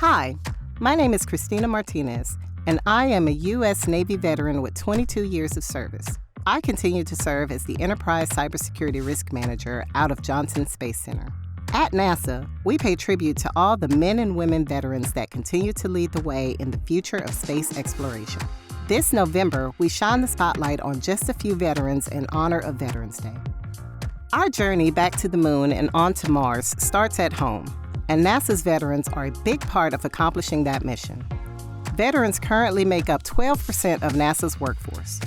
Hi, my name is Christina Martinez, and I am a U.S. Navy veteran with 22 years of service. I continue to serve as the Enterprise Cybersecurity Risk Manager out of Johnson Space Center. At NASA, we pay tribute to all the men and women veterans that continue to lead the way in the future of space exploration. This November, we shine the spotlight on just a few veterans in honor of Veterans Day. Our journey back to the moon and on to Mars starts at home, and NASA's veterans are a big part of accomplishing that mission. Veterans currently make up 12% of NASA's workforce.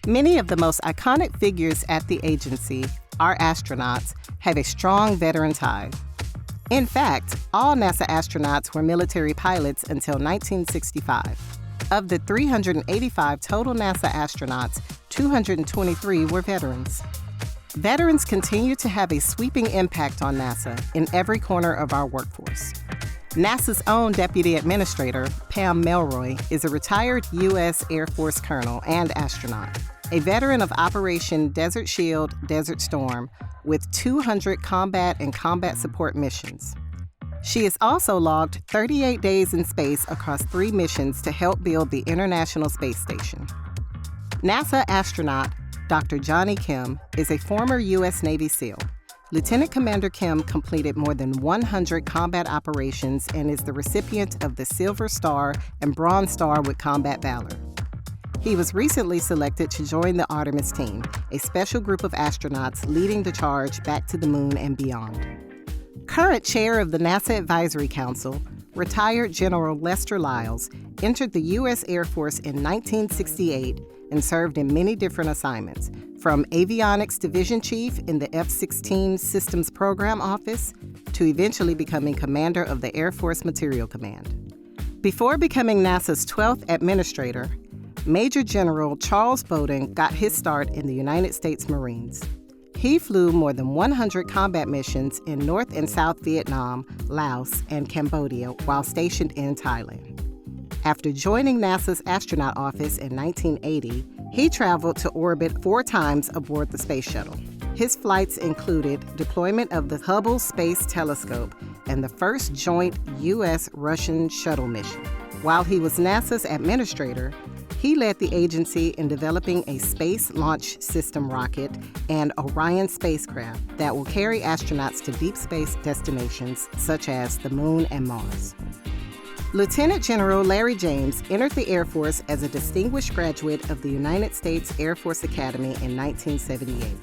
Many of the most iconic figures at the agency, our astronauts, have a strong veteran tie. In fact, all NASA astronauts were military pilots until 1965. Of the 385 total NASA astronauts, 223 were veterans. Veterans continue to have a sweeping impact on NASA in every corner of our workforce. NASA's own Deputy Administrator, Pam Melroy, is a retired U.S. Air Force colonel and astronaut, a veteran of Operation Desert Shield, Desert Storm, with 200 combat and combat support missions. She has also logged 38 days in space across 3 missions to help build the International Space Station. NASA astronaut Dr. Johnny Kim is a former U.S. Navy SEAL. Lieutenant Commander Kim completed more than 100 combat operations and is the recipient of the Silver Star and Bronze Star with Combat Valor. He was recently selected to join the Artemis team, a special group of astronauts leading the charge back to the moon and beyond. Current chair of the NASA Advisory Council, retired General Lester Lyles, entered the U.S. Air Force in 1968 and served in many different assignments, from Avionics Division Chief in the F-16 Systems Program Office to eventually becoming commander of the Air Force Materiel Command. Before becoming NASA's 12th administrator, Major General Charles Bowden got his start in the United States Marines. He flew more than 100 combat missions in North and South Vietnam, Laos, and Cambodia while stationed in Thailand. After joining NASA's astronaut office in 1980, he traveled to orbit 4 times aboard the Space Shuttle. His flights included deployment of the Hubble Space Telescope and the first joint U.S.-Russian shuttle mission. While he was NASA's administrator, he led the agency in developing a Space Launch System rocket and Orion spacecraft that will carry astronauts to deep space destinations such as the Moon and Mars. Lieutenant General Larry James entered the Air Force as a distinguished graduate of the United States Air Force Academy in 1978.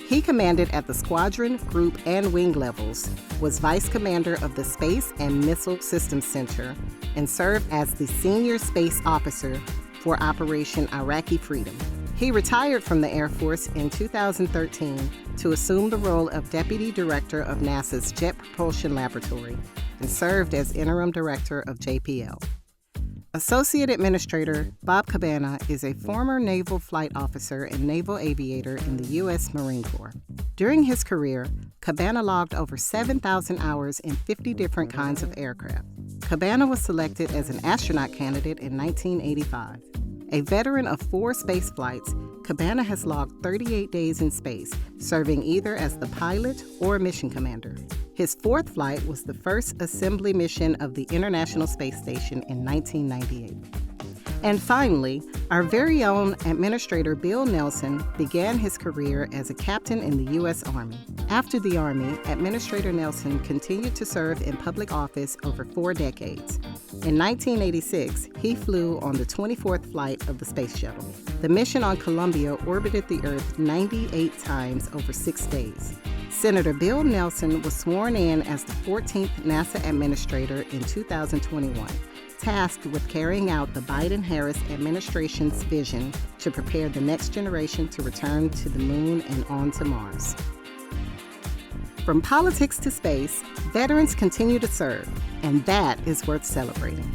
He commanded at the squadron, group, and wing levels, was vice commander of the Space and Missile Systems Center, and served as the senior space officer for Operation Iraqi Freedom. He retired from the Air Force in 2013 to assume the role of Deputy Director of NASA's Jet Propulsion Laboratory and served as Interim Director of JPL. Associate Administrator Bob Cabana is a former Naval Flight Officer and Naval Aviator in the U.S. Marine Corps. During his career, Cabana logged over 7,000 hours in 50 different kinds of aircraft. Cabana was selected as an astronaut candidate in 1985. A veteran of 4 space flights, Cabana has logged 38 days in space, serving either as the pilot or mission commander. His 4th flight was the first assembly mission of the International Space Station in 1998. And finally, our very own Administrator Bill Nelson began his career as a captain in the U.S. Army. After the Army, Administrator Nelson continued to serve in public office over 4 decades. In 1986, he flew on the 24th flight of the Space Shuttle. The mission on Columbia orbited the Earth 98 times over 6 days. Senator Bill Nelson was sworn in as the 14th NASA Administrator in 2021, tasked with carrying out the Biden-Harris administration's vision to prepare the next generation to return to the moon and on to Mars. From politics to space, veterans continue to serve, and that is worth celebrating.